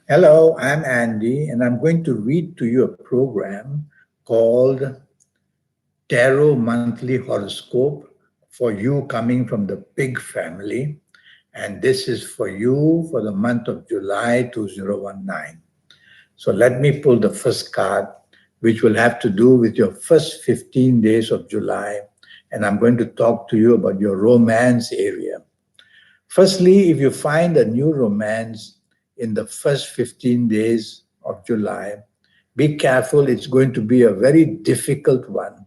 Hello, I'm Andy, and I'm going to read to you a program called Tarot Monthly Horoscope for you coming from the pig family. And this is for you for the month of July 2019. So let me pull the first card, which will have to do with your first 15 days of July. And I'm going to talk to you about your romance area. Firstly, if you find a new romance in the first 15 days of July, be careful, it's going to be a very difficult one.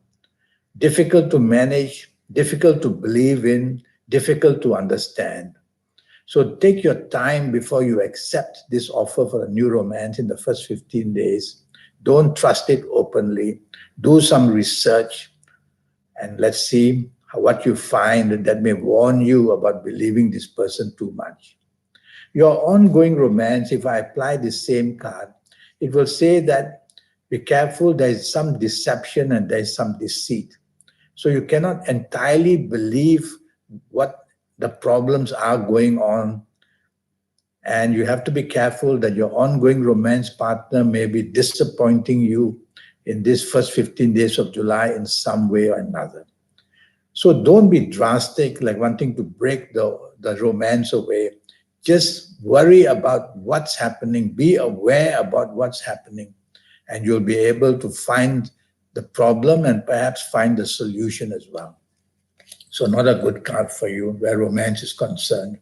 Difficult to manage, difficult to believe in, difficult to understand. So take your time before you accept this offer for a new romance in the first 15 days. Don't trust it openly. Do some research and let's see what you find that may warn you about believing this person too much. Your ongoing romance, if I apply the same card, it will say that be careful, there is some deception and there is some deceit. So you cannot entirely believe what the problems are going on. And you have to be careful that your ongoing romance partner may be disappointing you in this first 15 days of July in some way or another. So don't be drastic, like wanting to break the romance away. Just worry about what's happening, be aware about what's happening, and you'll be able to find the problem and perhaps find the solution as well. So, not a good card for you where romance is concerned.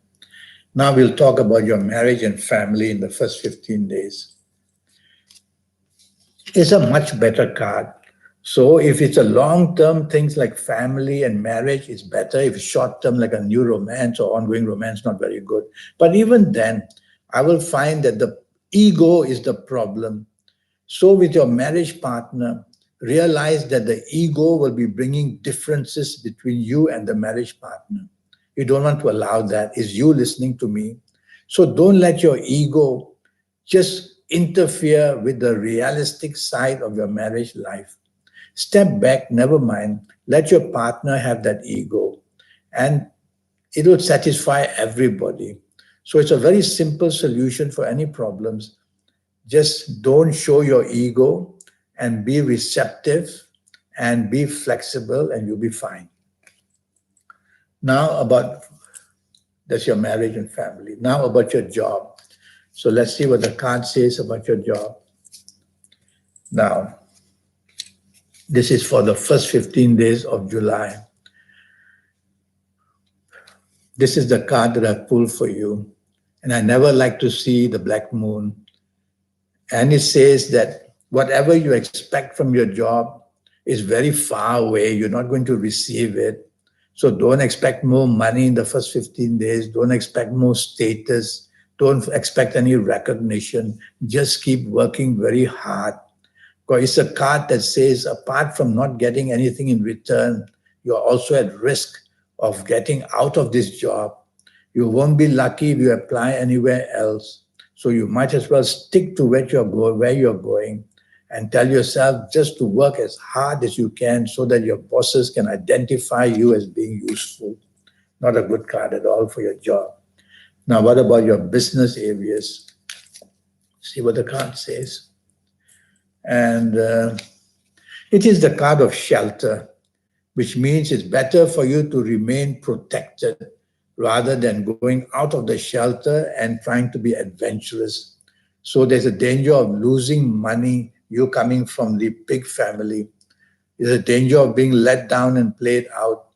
Now, we'll talk about your marriage and family in the first 15 days. It's a much better card. So if it's a long-term things like family and marriage, it's better. If it's short-term like a new romance or ongoing romance, not very good. But even then, I will find that the ego is the problem. So with your marriage partner, realize that the ego will be bringing differences between you and the marriage partner. You don't want to allow that. Is you listening to me? So don't let your ego just interfere with the realistic side of your marriage life. Step back, never mind. Let your partner have that ego, and it will satisfy everybody. So it's a very simple solution for any problems. Just don't show your ego and be receptive and be flexible, and you'll be fine. Now, about that's your marriage and family. Now, about your job. So let's see what the card says about your job. Now, this is for the first 15 days of July. This is the card that I pulled for you. And I never like to see the black moon. And it says that whatever you expect from your job is very far away. You're not going to receive it. So don't expect more money in the first 15 days. Don't expect more status. Don't expect any recognition. Just keep working very hard. Because it's a card that says, apart from not getting anything in return, you're also at risk of getting out of this job. You won't be lucky if you apply anywhere else. So you might as well stick to where you're going, and tell yourself just to work as hard as you can so that your bosses can identify you as being useful. Not a good card at all for your job. Now, what about your business areas? See what the card says. And it is the card of shelter, which means it's better for you to remain protected rather than going out of the shelter and trying to be adventurous. So there's a danger of losing money, you coming from the pig family. There's a danger of being let down and played out.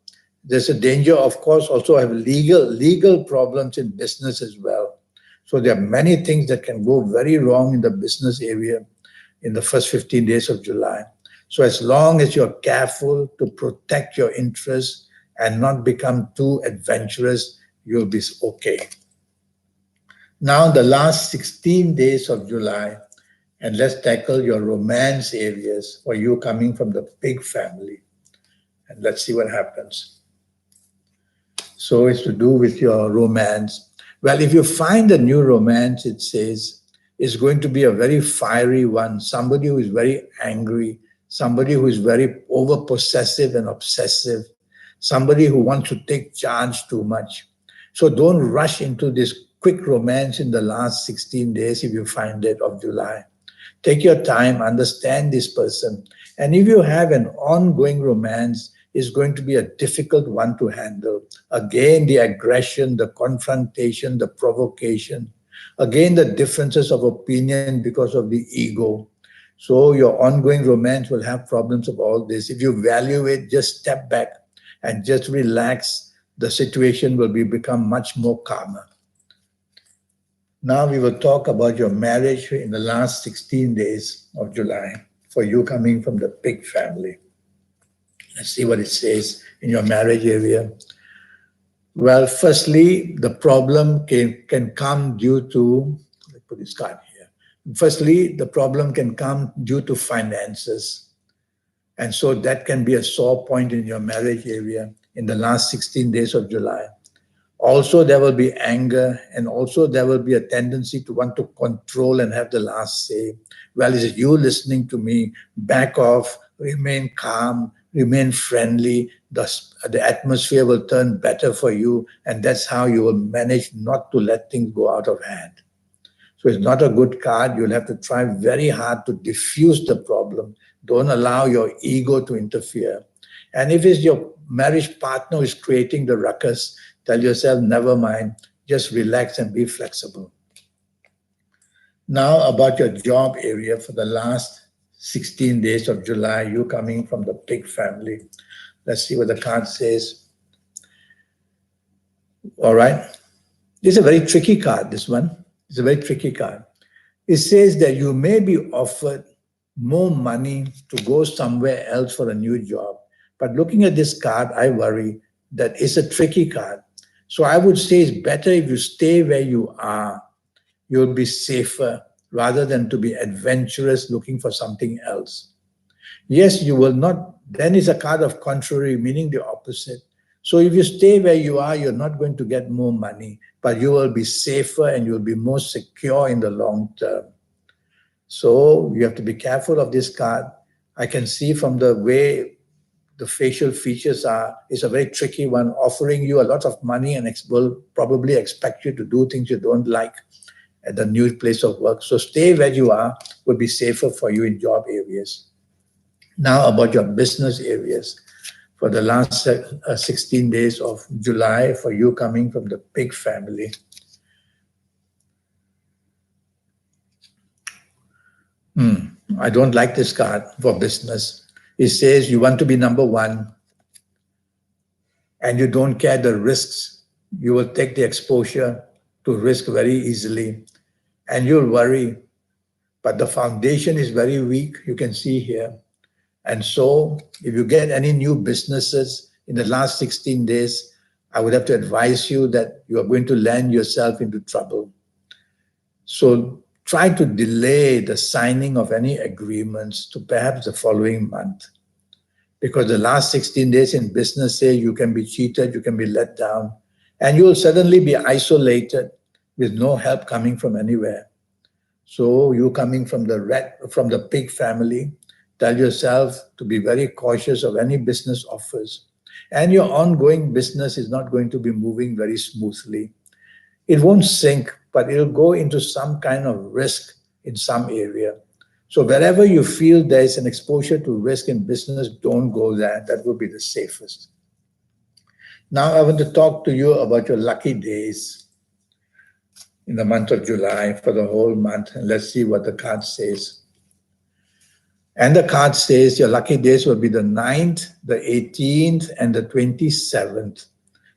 There's a danger, of course, also of legal problems in business as well. So there are many things that can go very wrong in the business area in the first 15 days of July. So as long as you're careful to protect your interests and not become too adventurous, you'll be okay. Now the last 16 days of July, and let's tackle your romance areas for you coming from the pig family. And let's see what happens. So it's to do with your romance. Well, if you find a new romance, it says, is going to be a very fiery one, somebody who is very angry, somebody who is very over possessive and obsessive, somebody who wants to take charge too much. So don't rush into this quick romance in the last 16 days if you find it of July. Take your time, understand this person. And if you have an ongoing romance, it's going to be a difficult one to handle. Again, the aggression, the confrontation, the provocation. Again, the differences of opinion because of the ego. So your ongoing romance will have problems of all this. If you value it, just step back and just relax. The situation will become much more calmer. Now we will talk about your marriage in the last 16 days of July for you coming from the pig family. Let's see what it says in your marriage area. Well, firstly, the problem can come due to, let me put this card here. Firstly, the problem can come due to finances. And so that can be a sore point in your marriage area in the last 16 days of July. Also, there will be anger, and also there will be a tendency to want to control and have the last say. Well, is it you listening to me? Back off, remain calm, remain friendly. The atmosphere will turn better for you, and that's how you will manage not to let things go out of hand. So it's not a good card. You'll have to try very hard to diffuse the problem. Don't allow your ego to interfere. And if it's your marriage partner who is creating the ruckus, tell yourself, never mind, just relax and be flexible. Now about your job area for the last 16 days of July, you coming from the pig family. Let's see what the card says. All right. This is a very tricky card, this one. It's a very tricky card. It says that you may be offered more money to go somewhere else for a new job. But looking at this card, I worry that it's a tricky card. So I would say it's better if you stay where you are. You'll be safer rather than to be adventurous looking for something else. Yes, you will not. Then is a card of contrary, meaning the opposite. So if you stay where you are, you're not going to get more money, but you will be safer and you'll be more secure in the long term. So you have to be careful of this card. I can see from the way the facial features are, it's a very tricky one, offering you a lot of money and will probably expect you to do things you don't like at the new place of work. So stay where you are will be safer for you in job areas. Now about your business areas. For the last 16 days of July, for you coming from the pig family. I don't like this card for business. It says you want to be number one and you don't care the risks. You will take the exposure to risk very easily and you'll worry. But the foundation is very weak, you can see here. And so if you get any new businesses in the last 16 days, I would have to advise you that you are going to land yourself into trouble. So try to delay the signing of any agreements to perhaps the following month. Because the last 16 days in business say you can be cheated, you can be let down, and you will suddenly be isolated with no help coming from anywhere. So you coming from the pig family, tell yourself to be very cautious of any business offers. And your ongoing business is not going to be moving very smoothly. It won't sink, but it'll go into some kind of risk in some area. So wherever you feel there's an exposure to risk in business, don't go there. That will be the safest. Now I want to talk to you about your lucky days in the month of July for the whole month. And let's see what the card says. And the card says your lucky days will be the 9th, the 18th, and the 27th.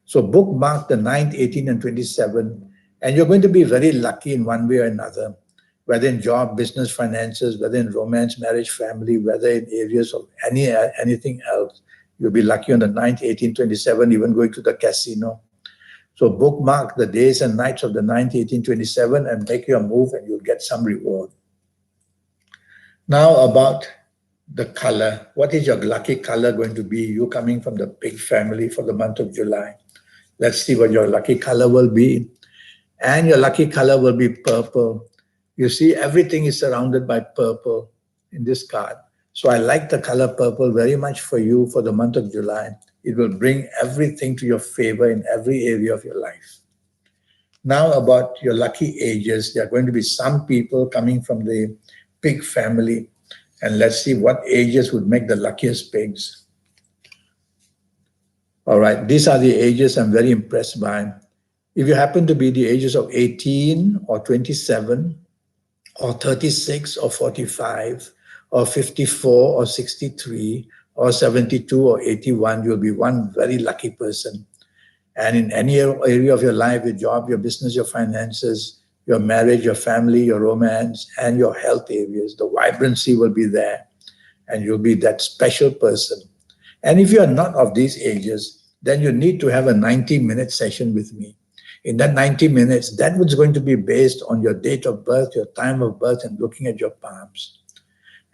So bookmark the 9th, 18th, and 27th. And you're going to be very lucky in one way or another, whether in job, business, finances, whether in romance, marriage, family, whether in areas of anything else. You'll be lucky on the 9th, 18th, 27th, even going to the casino. So bookmark the days and nights of the 9th, 18th, 27th, and make your move and you'll get some reward. Now about the color. What is your lucky color going to be? You coming from the pig family for the month of July. Let's see what your lucky color will be. And your lucky color will be purple. You see, everything is surrounded by purple in this card. So I like the color purple very much for you for the month of July. It will bring everything to your favor in every area of your life. Now about your lucky ages. There are going to be some people coming from the pig family, and let's see what ages would make the luckiest pigs. All right, these are the ages I'm very impressed by. If you happen to be the ages of 18 or 27 or 36 or 45 or 54 or 63 or 72 or 81, you'll be one very lucky person. And in any area of your life, your job, your business, your finances, your marriage, your family, your romance, and your health areas, the vibrancy will be there, and you'll be that special person. And if you are not of these ages, then you need to have a 90-minute session with me. In that 90 minutes, that was going to be based on your date of birth, your time of birth, and looking at your palms.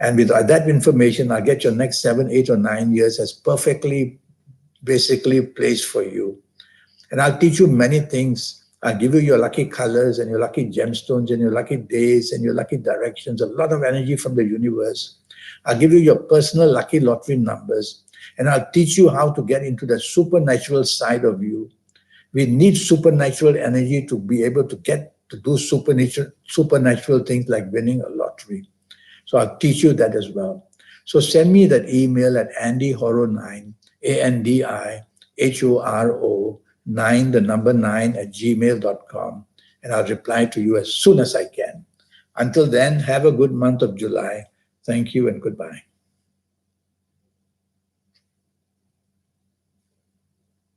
And with that information, I'll get your next 7, 8, or 9 years as perfectly, basically placed for you. And I'll teach you many things. I'll give you your lucky colors and your lucky gemstones and your lucky days and your lucky directions, a lot of energy from the universe. I'll give you your personal lucky lottery numbers, and I'll teach you how to get into the supernatural side of you. We need supernatural energy to be able to get to do supernatural things like winning a lottery. So I'll teach you that as well. So send me that email at andyhoro9, ANDIHORO 9, the number 9 at gmail.com, and I'll reply to you as soon as I can. Until then, have a good month of July. Thank you and goodbye.